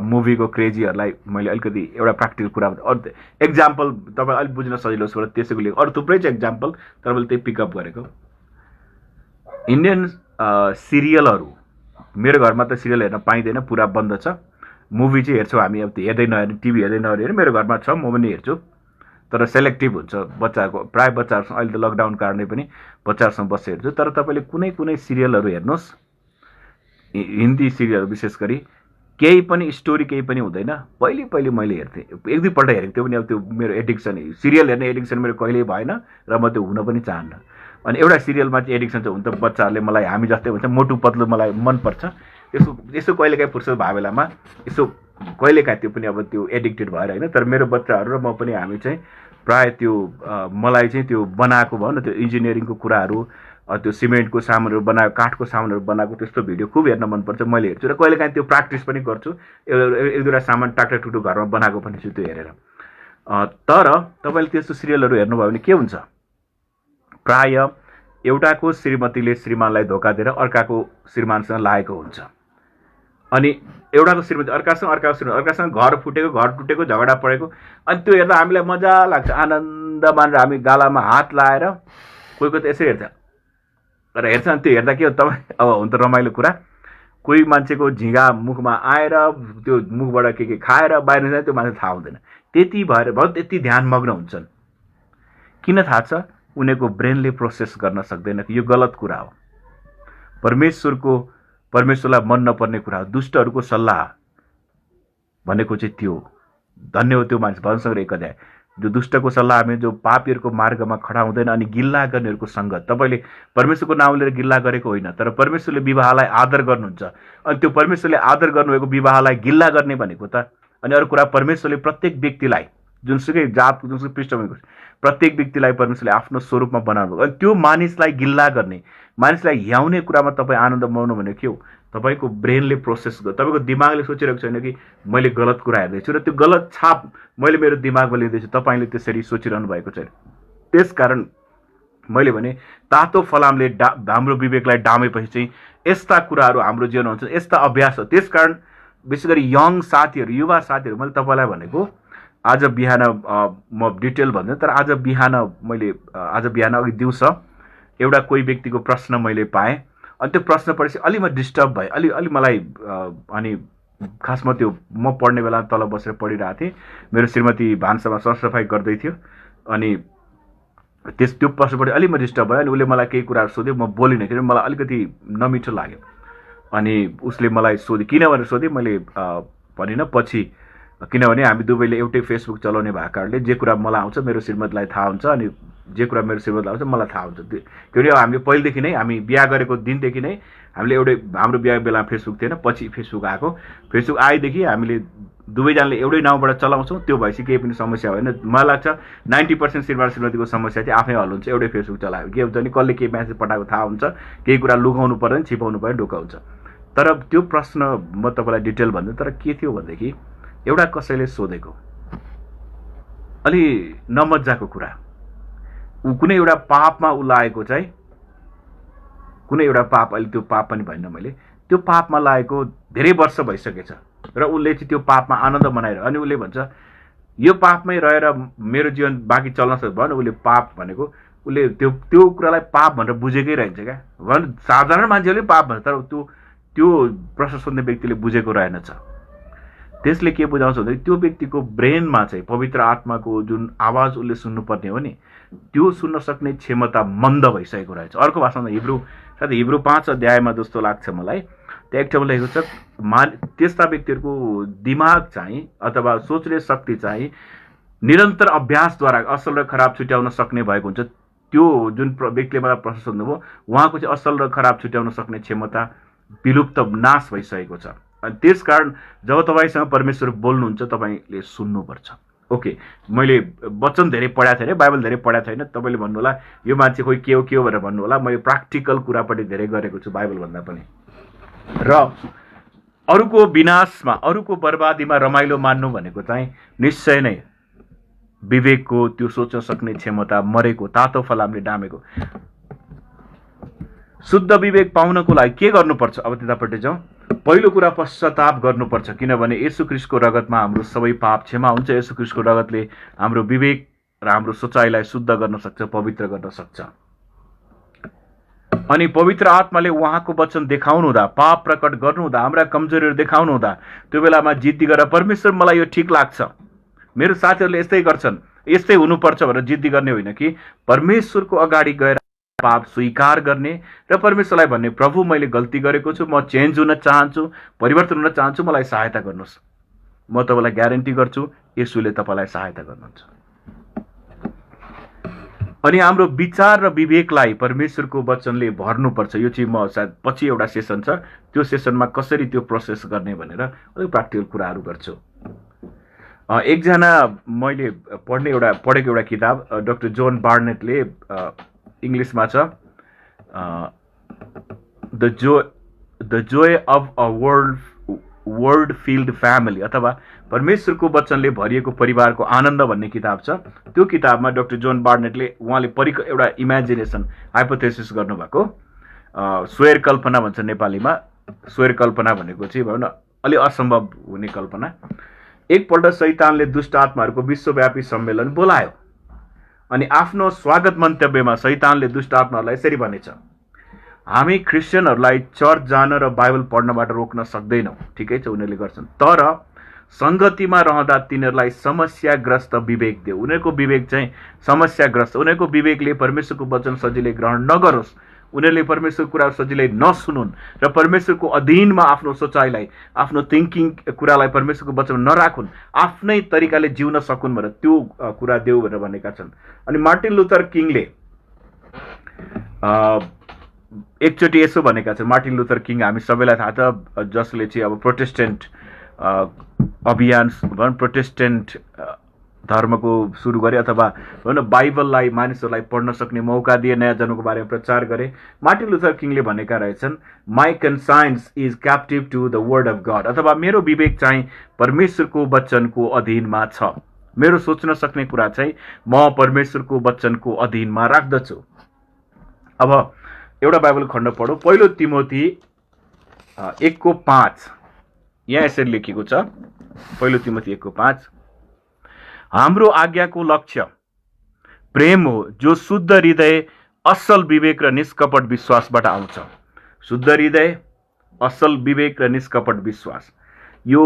मुभीको क्रेजीहरूलाई मैले अलिकति एउटा प्र्याक्टिकल कुरा अरू एक्जाम्पल तपाईँ अलिक बुझ्न सजिलो छ, त्यसैको लागि अरू थुप्रै छ एक्जाम्पल, तर मैले त्यही पिकअप गरेको। इन्डियन सिरियलहरू, मेरो घरमा त सिरियल हेर्न पाइँदैन, पुरा बन्द छ। मुभी चाहिँ हेर्छौँ हामी, अब हेर्दै नहेर्ने, टिभी हेर्दै नहेर्ने, मेरो घरमा छ, म पनि हेर्छु, तर सेलेक्टिभ हुन्छ। बच्चाहरूको प्राय बच्चाहरूसँग अहिले त लकडाउन कारणले पनि बच्चाहरूसँग बसेर हेर्छु। तर तपाईँले कुनै कुनै सिरियलहरू हेर्नुहोस्, हिन्दी सिरियल विशेष गरी, केही पनि स्टोरी केही पनि हुँदैन। पहिले पहिले मैले हेर्थेँ, एक दुईपल्ट हेरेको त्यो पनि, अब त्यो मेरो एडिक्सन, सिरियल हेर्ने एडिक्सन मेरो कहिल्यै भएन र म त्यो हुन पनि चाहन्न। अनि एउटा सिरियलमा चाहिँ एडिक्सन चाहिँ हुन त बच्चाहरूले मलाई हामी जस्तै हुन्छ, मोटु पतलु मलाई मनपर्छ, यसो यसो कहिलेकाहीँ फुर्सद भयो बेलामा यसो कहिलेकाहीँ त्यो पनि अब त्यो एडिक्टेड भएर होइन। तर मेरो बच्चाहरू र म पनि हामी चाहिँ प्राय त्यो मलाई चाहिँ त्यो बनाएको भयो न, त्यो इन्जिनियरिङको कुराहरू, त्यो सिमेन्टको सामानहरू बनाएको, काठको सामानहरू बनाएको त्यस्तो भिडियो खुब हेर्न मनपर्छ, मैले हेर्छु। र कहिलेकाहीँ त्यो प्र्याक्टिस पनि गर्छु, एक दुईवटा सामान टाकटुटु घरमा बनाएको पनि छु त्यो हेरेर। तर तपाईँले त्यस्तो सिरियलहरू हेर्नुभयो भने के हुन्छ, प्राय एउटाको श्रीमतीले श्रीमानलाई धोका दिएर अर्काको श्रीमानसँग लागेको हुन्छ। अनि एउटाको श्रीमती अर्कासँग घर फुटेको, घर टुटेको, झगडा परेको, अनि त्यो हेर्दा हामीलाई मजा लाग्छ, आनन्द मानेर हामी गालामा हात लाएर कोही कोही त यसरी हेर्छ र हेर्छ। अनि त्यो हेर्दा के हो तपाईँ, अब हुन त रमाइलो कुरा, कोही मान्छेको झिँगा मुखमा आएर त्यो मुखबाट के खाएर बाहिर जान्छ, त्यो मान्छे थाहा हुँदैन। त्यति भएर त्यति ध्यानमग्न हुन्छन्। किन थाहा छ? उनीहरूको ब्रेनले प्रोसेस गर्न सक्दैन कि यो गलत कुरा हो, परमेश्वरलाई मन नपर्ने कुरा हो। दुष्टहरूको सल्लाह भनेको चाहिँ त्यो, धन्य हो त्यो मान्छे, भजनसँग एक अध्याय, जो दुष्टको सल्लाह में, जो पापीहरूको मार्गमा खडा हुँदैन अनि गिल्ला गर्नेहरूको सङ्गत। तपाईँले परमेश्वरको नाम लिएर गिल्ला गरेको होइन, तर परमेश्वरले विवाहलाई आदर गर्नुहुन्छ। अनि त्यो परमेश्वरले आदर गर्नुभएको विवाहलाई गिल्ला गर्ने भनेको त, अनि अरू कुरा परमेश्वरले प्रत्येक व्यक्तिलाई, जुनसुकै जात, जुनसुकै पृष्ठभूमिको प्रत्येक व्यक्तिलाई परमेश्वरले आफ्नो स्वरूपमा बनाउनु, अनि त्यो मानिसलाई गिल्ला गर्ने, मानिसलाई ह्याउने कुरामा तपाईँ आनन्द माउनु भनेको के हो? तपाईँको ब्रेनले प्रोसेस गर्छ, तपाईँको दिमागले सोचिरहेको छैन कि मैले गलत कुरा हेर्दैछु र त्यो गलत छाप मैले मेरो दिमागमा लिँदैछु, तपाईँले त्यसरी सोचिरहनु भएको छैन। त्यसकारण मैले भने तातो फलामले हाम्रो विवेकलाई डामेपछि चाहिँ यस्ता कुराहरू हाम्रो जीवनमा हुन्छ, यस्ता अभ्यास हो। त्यसकारण विशेष गरी यङ साथीहरू, युवा साथीहरू, मैले तपाईँलाई भनेको आज बिहान म डिटेल भन्दैन, तर आज बिहान अघि दिउँसो एउटा कोही व्यक्तिको प्रश्न मैले पाएँ। अनि त्यो प्रश्न पढेपछि अलि म डिस्टर्ब भएँ, अलि मलाई अनि खासमा त्यो म पढ्ने बेला तल बसेर पढिरहेको थिएँ, मेरो श्रीमती भान्सामा सरसफाइ गर्दै थियो, अनि त्यो प्रश्नपट्टि अलि म डिस्टर्ब भयो। अनि उसले मलाई केही कुराहरू सोध्यो, म बोलिनँ किनभने मलाई अलिकति नमिठो लाग्यो। अनि उसले मलाई सोध्यो, किन भनेर सोध्यो, मैले भनिनँ पछि, किनभने हामी दुवैले एउटै फेसबुक चलाउने भएको कारणले जे कुरा मलाई आउँछ मेरो श्रीमतीलाई थाहा हुन्छ, अनि जे कुरा मेरो श्रीमतीलाई आउँछ मलाई थाहा हुन्छ। किनभने हामीले पहिलेदेखि नै, हामी बिहा गरेको दिनदेखि नै हामीले हाम्रो बिहा बेला फेसबुक थिएन, पछि फेसबुक आएको। फेसबुक आएदेखि हामीले दुवैजनाले एउटै नाउँबाट चलाउँछौँ, त्यो भएपछि केही पनि समस्या होइन। मलाई लाग्छ 90% श्रीमतीको समस्या चाहिँ आफै हल हुन्छ, एउटै फेसबुक चलायो के हुन्छ नि, कसले केही म्यासेज पठाएको थाहा हुन्छ, केही कुरा लुकाउनु पर्दैन, छिपाउनु पर्दैन, ढोका हुन्छ। तर त्यो प्रश्न म तपाईँलाई डिटेल भन्दैन, तर के थियो भनेदेखि एउटा कसैले सोधेको अलि नमज्जाको कुरा, कुनै एउटा पापमा ऊ लागेको चाहिँ, कुनै एउटा पाप, अहिले त्यो पाप पनि भन्न मैले, त्यो पापमा लागेको धेरै वर्ष भइसकेछ र उसले चाहिँ त्यो पापमा आनन्द मनाइरह्यो। अनि उसले भन्छ यो पापमै रहेर मेरो जीवन बाँकी चल्न सक्छ भने, उसले पाप भनेको उसले त्यो कुरालाई पाप भनेर बुझेकै रहन्छ क्या। भन साधारण मान्छेले पाप भन्छ, तर त्यो प्रश्न सोध्ने व्यक्तिले बुझेको रहेनछ। त्यसले के बुझाउँछ भने त्यो व्यक्तिको ब्रेनमा चाहिँ पवित्र आत्माको जुन आवाज उसले सुन्नुपर्ने हो नि, त्यो सुन्न सक्ने क्षमता मन्द भइसकेको रहेछ। अर्को भाषामा हिब्रू 5 अध्यायमा जस्तो लाग्छ मलाई, त्यहाँ एक ठाउँमा लेखेको छ, त्यस्ता व्यक्तिहरूको दिमाग चाहिँ अथवा सोच्ने शक्ति चाहिँ निरन्तर अभ्यासद्वारा असल र खराब छुट्याउन सक्ने भएको हुन्छ। त्यो जुन व्यक्तिले मलाई प्रश्न सोध्नुभयो, उहाँको चाहिँ असल र खराब छुट्याउन सक्ने क्षमता विलुप्त, नाश भइसकेको छ। अनि त्यसकारण जब तपाईँसँग परमेश्वर बोल्नुहुन्छ, तपाईँले सुन्नुपर्छ। ओके, मैले वचन धेरै पढाएको छैन, बाइबल धेरै पढाएको छैन, तपाईँले भन्नु होला यो मान्छे खोइ के हो भनेर भन्नु होला। मैले प्र्याक्टिकल कुरापट्टि धेरै गरेको छु बाइबलभन्दा पनि। र अरूको विनाशमा, अरूको बर्बादीमा रमाइलो मान्नु भनेको चाहिँ निश्चय नै विवेकको, त्यो सोच्न सक्ने क्षमता मरेको, तातो फलामले डामेको। शुद्ध विवेक पाउनको लागि के गर्नुपर्छ? अब त्यतापट्टि जाउँ। पहिलो कुरा पश्चाताप गर्नुपर्छ, किनभने येशू ख्रीष्टको रगतमा हाम्रो सबै पाप क्षमा हुन्छ। येशू ख्रीष्टको रगतले हाम्रो विवेक र हाम्रो सोचाइलाई शुद्ध गर्न सक्छ, पवित्र गर्न सक्छ। अनि पवित्र आत्माले उहाँको वचन देखाउनु हुँदा, पाप प्रकट गर्नु हुँदा, हाम्रा कमजोरीहरू देखाउनु हुँदा, त्यो बेलामा जिद्दी गरेर परमेश्वर मलाई यो ठिक लाग्छ, मेरो साथीहरूले यस्तै गर्छन्, यस्तै हुनुपर्छ भनेर जिद्दी गर्ने होइन कि परमेश्वरको अगाडि गएर पाप स्वीकार गर्ने र परमेश्वरलाई भन्ने, प्रभु मैले गल्ती गरेको छु, म चेन्ज हुन चाहन्छु, परिवर्तन हुन चाहन्छु, मलाई सहायता गर्नुहोस्। म तपाईँलाई ग्यारेन्टी गर्छु येशूले तपाईँलाई सहायता गर्नुहुन्छ। अनि हाम्रो विचार र विवेकलाई परमेश्वरको वचनले भर्नुपर्छ। यो चाहिँ म सायद पछि एउटा सेसन छ, त्यो सेसनमा कसरी त्यो प्रोसेस गर्ने भनेर अलिक प्र्याक्टिकल कुराहरू गर्छु। एकजना मैले पढेको एउटा किताब, डाक्टर जोन बार्नेटले, इङ्ग्लिसमा छ, the Joy of a word field family, अथवा परमेश्वरको वचनले भरिएको परिवारको आनन्द भन्ने किताब छ। त्यो किताबमा डाक्टर जोन बार्नेटले उहाँले एउटा इमेजिनेसन, हाइपोथेसिस गर्नुभएको, स्वेर कल्पना भन्छ नेपालीमा। स्वेर कल्पना भनेको चाहिँ भनौँ न अलि असम्भव हुने कल्पना। एकपल्ट शैतानले दुष्ट आत्माहरूको विश्वव्यापी सम्मेलन बोलायो अनि आफ्नो स्वागत मन्तव्यमा शैतानले दुष्ट आत्माहरूलाई यसरी भनेछ, हामी क्रिस्चियनहरूलाई चर्च जान र बाइबल पढ्नबाट रोक्न सक्दैनौँ, ठिकै छ उनीहरूले गर्छन्, तर सङ्गतिमा रहँदा तिनीहरूलाई समस्याग्रस्त विवेक देऊ। उनीहरूको विवेक चाहिँ समस्याग्रस्त, उनीहरूको विवेकले परमेश्वरको वचन सजिलै ग्रहण नगरोस्, उनीहरूले परमेश्वरको कुराहरू सजिलै नसुनुन् र परमेश्वरको अधीनमा आफ्नो सोचाइलाई, आफ्नो थिङ्किङ कुरालाई परमेश्वरको वचनमा नराखुन्, आफ्नै तरिकाले जिउन सकुन् भनेर त्यो कुरा देऊ भनेर भनेका छन्। अनि मार्टिन लुथर किङले एकचोटि यसो भनेका छन्। मार्टिन लुथर किङ हामी सबैलाई थाहा छ, जसले चाहिँ अब प्रोटेस्टेन्ट अभियान, प्रोटेस्टेन्ट धर्मको सुरु गरे, अथवा भनौँ बाइबललाई मानिसहरूलाई पढ्न सक्ने मौका दिए, नयाँ जन्मको बारेमा प्रचार गरे। मार्टिन लुथर किङले भनेका रहेछन्, my conscience is captive to the word of God, अथवा मेरो विवेक चाहिँ परमेश्वरको वचनको अधीनमा छ। मेरो सोच्न सक्ने कुरा चाहिँ म परमेश्वरको वचनको अधीनमा राख्दछु। अब एउटा बाइबल खण्ड पढौँ, पहिलो तिमोथी 1:5। यहाँ यसरी लेखेको छ, पहिलो तिमोथी 1:5, हाम्रो आज्ञाको लक्ष्य प्रेम हो, जो शुद्ध हृदय, असल विवेक र निष्कपट विश्वासबाट आउँछ। शुद्ध हृदय, असल विवेक र निष्कपट विश्वास। यो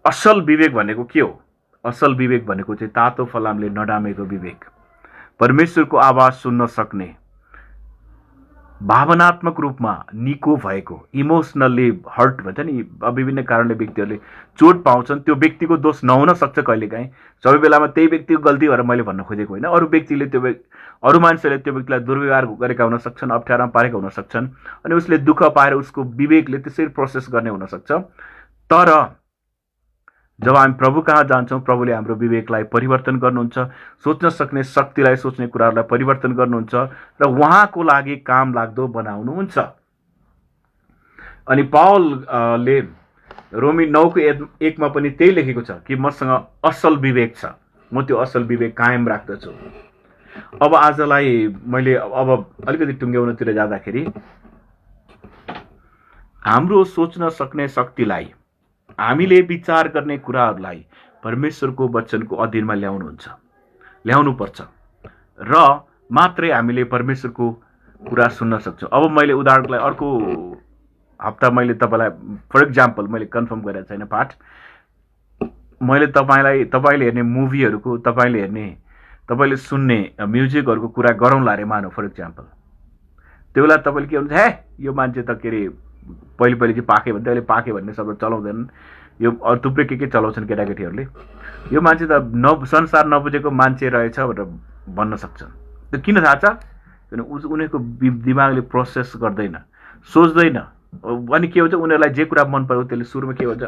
असल विवेक भनेको के हो? असल विवेक भनेको चाहिँ तातो फलामले नडामेको विवेक, परमेश्वरको आवाज सुन्न सक्ने, भावनात्मक रूपमा निको भएको, इमोसनल्ली हर्ट भन्छ नि, विभिन्न कारणले व्यक्तिहरूले चोट पाउँछन्। त्यो व्यक्तिको दोष नहुन सक्छ कहिलेकाहीँ, सबै बेलामा त्यही व्यक्तिको गल्ती भएर मैले भन्न खोजेको होइन। अरू मान्छेले त्यो व्यक्तिलाई दुर्व्यवहार गरेका हुन सक्छन्, अप्ठ्यारोमा पारेका हुन सक्छन्, अनि उसले दुःख पाएर उसको विवेकले त्यसरी प्रोसेस गर्ने हुन सक्छ। तर जब हामी प्रभु कहाँ जान्छौँ, प्रभुले हाम्रो विवेकलाई परिवर्तन गर्नुहुन्छ, सोच्न सक्ने शक्तिलाई, सोच्ने कुराहरूलाई परिवर्तन गर्नुहुन्छ र उहाँको लागि काम लाग्दो बनाउनुहुन्छ। अनि पावलले रोमी 9:1 पनि त्यही लेखेको छ कि मसँग असल विवेक छ, म त्यो असल विवेक कायम राख्दछु। अब आजलाई मैले अब अलिकति टुङ्ग्याउनतिर जाँदाखेरि, हाम्रो सोच्न सक्ने शक्तिलाई, हामीले विचार गर्ने कुराहरूलाई परमेश्वरको वचनको अधीनमा ल्याउनुपर्छ र मात्रै हामीले परमेश्वरको कुरा सुन्न सक्छौँ। अब मैले उदाहरणको लागि अर्को हप्ता मैले तपाईँलाई फर इक्जाम्पल मैले कन्फर्म गरेको छैन पाठ, मैले तपाईँले हेर्ने मुभीहरूको, तपाईँले सुन्ने म्युजिकहरूको कुरा गरौँला अरे मानौ फर इक्जाम्पल। त्यो बेला तपाईँले के हुन्छ, हे यो मान्छे त के अरे पहिले चाहिँ पाके भन्थ्यो, अहिले पाके भन्ने शब्द चलाउँदैनन्, यो अरू थुप्रै के चलाउँछन् केटाकेटीहरूले। यो मान्छे त संसार नबुझेको मान्छे रहेछ भनेर भन्न सक्छन्। त्यो किन थाहा छ? किन उनीहरूको दिमागले प्रोसेस गर्दैन, सोच्दैन, अनि के हुन्छ, उनीहरूलाई जे कुरा मन पर्यो त्यसले सुरुमा के हुन्छ,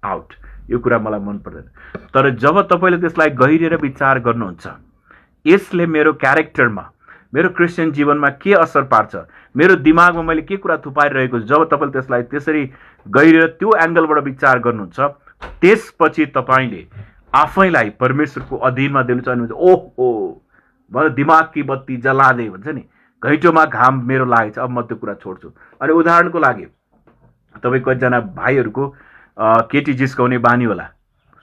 आउट। यो कुरा मलाई मन पर्दैन। तर जब तपाईँले त्यसलाई गहिरिएर विचार गर्नुहुन्छ, यसले मेरो क्यारेक्टरमा, मेरो क्रिस्चियन जीवनमा के असर पार्छ, मेरो दिमागमा मैले के कुरा थुपारिरहेको छु, जब तपाईँले त्यसलाई त्यसरी गहिरिएर त्यो एङ्गलबाट विचार गर्नुहुन्छ, त्यसपछि तपाईँले आफैलाई परमेश्वरको अधीनमा दिनु चाहनुहुन्छ। ओहो, मलाई दिमागकी बत्ती जलादे भन्छ नि, घैँटोमा घाम मेरो लागेको छ, अब म त्यो कुरा छोड्छु। अनि उदाहरणको लागि तपाईँ कतिजना भाइहरूको केटी जिस्काउने बानी होला,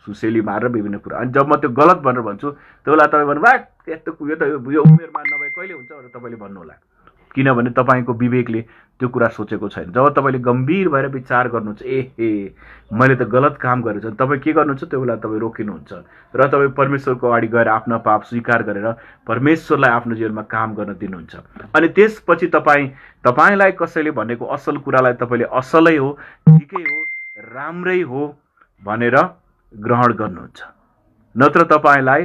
सुसेली मारेर विभिन्न कुरा। अनि जब म त्यो गलत भनेर भन्छु, त्यो बेला तपाईँ भन्नु यस्तो यो उमेरमा नभए कहिले हुन्छ भनेर तपाईँले भन्नुहोला, किनभने तपाईँको विवेकले त्यो कुरा सोचेको छैन। जब तपाईँले गम्भीर भएर विचार गर्नुहुन्छ, ए मैले त गलत काम गरेको छु, तपाईँ के गर्नुहुन्छ, त्यो बेला तपाईँ रोकिनुहुन्छ र तपाईँ परमेश्वरको अगाडि गएर आफ्नो पाप स्वीकार गरेर परमेश्वरलाई आफ्नो जीवनमा काम गर्न दिनुहुन्छ। अनि त्यसपछि तपाईँलाई कसैले भनेको असल कुरालाई तपाईँले असलै हो, ठिकै हो, राम्रै हो भनेर ग्रहण गर्नुहुन्छ। नत्र तपाईँलाई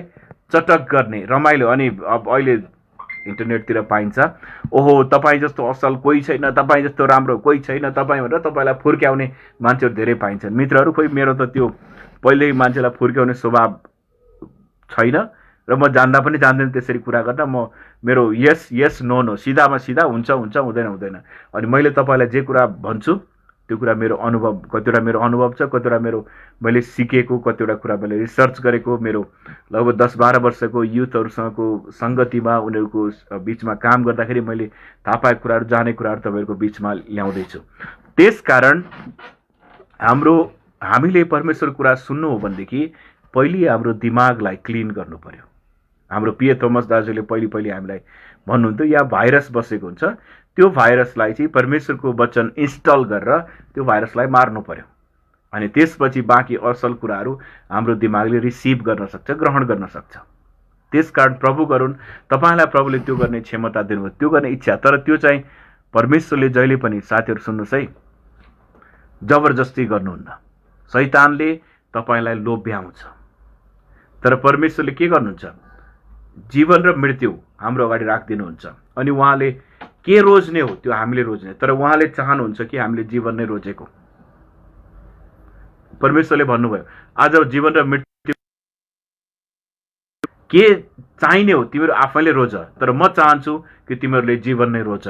चटक गर्ने रमाइलो। अनि अब अहिले इन्टरनेटतिर पाइन्छ, ओहो तपाईँ जस्तो असल कोही छैन, तपाईँ जस्तो राम्रो कोही छैन, तपाईँ भनेर तपाईँलाई फुर्क्याउने मान्छेहरू धेरै पाइन्छन्। मित्रहरू, खोइ मेरो त त्यो पहिल्यै मान्छेलाई फुर्क्याउने स्वभाव छैन र म जान्दा पनि जान्दैन त्यसरी कुरा गर्न। मेरो यस यस नो नो, सिधामा सिधा, हुन्छ हुन्छ, हुँदैन हुँदैन। अनि मैले तपाईँलाई जे कुरा भन्छु त्यो कुरा मेरो अनुभव, कतिवटा मेरो अनुभव छ, कतिवटा मैले सिकेको, कतिवटा कुरा मैले रिसर्च गरेको, मेरो लगभग 10-12 वर्षको युथहरूसँगको सङ्गतिमा उनीहरूको बिचमा काम गर्दाखेरि मैले थाहा पाएको कुराहरू, जाने कुराहरू तपाईँहरूको बिचमा ल्याउँदैछु। त्यसकारण हामीले परमेश्वरको कुरा सुन्नु हो भनेदेखि पहिले हाम्रो दिमागलाई क्लिन गर्नु पर्यो। हाम्रो प्रिय थोमस दाजुले पहिले हामीलाई भन्नुहुन्थ्यो, यहाँ भाइरस बसेको हुन्छ, त्यो भाइरसलाई चाहिँ परमेश्वरको वचन इन्स्टल गरेर त्यो भाइरसलाई मार्नु पर्यो। अनि त्यसपछि बाँकी असल कुराहरू हाम्रो दिमागले रिसिभ गर्न सक्छ, ग्रहण गर्न सक्छ। त्यसकारण प्रभु गरून्, तपाईँलाई प्रभुले त्यो गर्ने क्षमता दिनुभयो, त्यो गर्ने इच्छा। तर त्यो चाहिँ परमेश्वरले जहिले पनि, साथीहरू सुन्नुहोस् है, जबरजस्ती गर्नुहुन्न। शैतानले तपाईँलाई लोभ्याउँछ, तर परमेश्वरले के गर्नुहुन्छ, जीवन र मृत्यु हाम्रो अगाडि राखिदिनुहुन्छ। अनि उहाँले के रोज्ने हो त्यो हामीले रोज्ने, तर उहाँले चाहनुहुन्छ कि हामीले जीवन नै रोजेको। परमेश्वरले भन्नुभयो, आज जीवन र मृत्यु के चाहिने हो तिमीहरू आफैले रोज, तर म चाहन्छु कि तिमीहरूले जीवन नै रोज।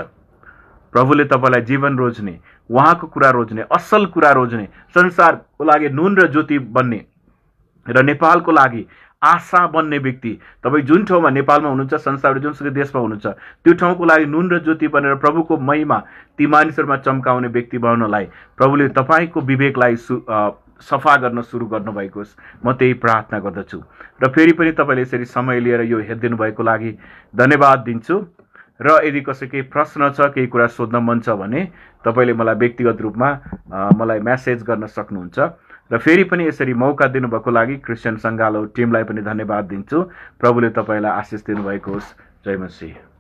प्रभुले तपाईँलाई जीवन रोज्ने, उहाँको कुरा रोज्ने, असल कुरा रोज्ने, संसारको लागि नुन र ज्योति बन्ने र नेपालको लागि आशा बन्ने व्यक्ति, तपाईँ जुन ठाउँमा नेपालमा हुनुहुन्छ, संसारको जुनसुकै देशमा हुनुहुन्छ, त्यो ठाउँको लागि नुन र ज्योति बनेर प्रभुको महिमा ती मानिसहरूमा चम्काउने व्यक्ति बनाउनलाई प्रभुले तपाईँको विवेकलाई सफा गर्न सुरु गर्नुभएको होस्, म त्यही प्रार्थना गर्दछु। र फेरि पनि तपाईँले यसरी समय लिएर यो हेरिदिनु भएको लागि धन्यवाद दिन्छु। र यदि कसै केही प्रश्न छ, केही कुरा सोध्न मन छ भने तपाईँले मलाई व्यक्तिगत रूपमा मलाई मेसेज गर्न सक्नुहुन्छ। र फेरि पनि यसरी मौका दिनुभएको लागि क्रिस्चियन सङ्गालो टिमलाई पनि धन्यवाद दिन्छु। प्रभुले तपाईँलाई आशिष दिनुभएको होस्। जय मसीह।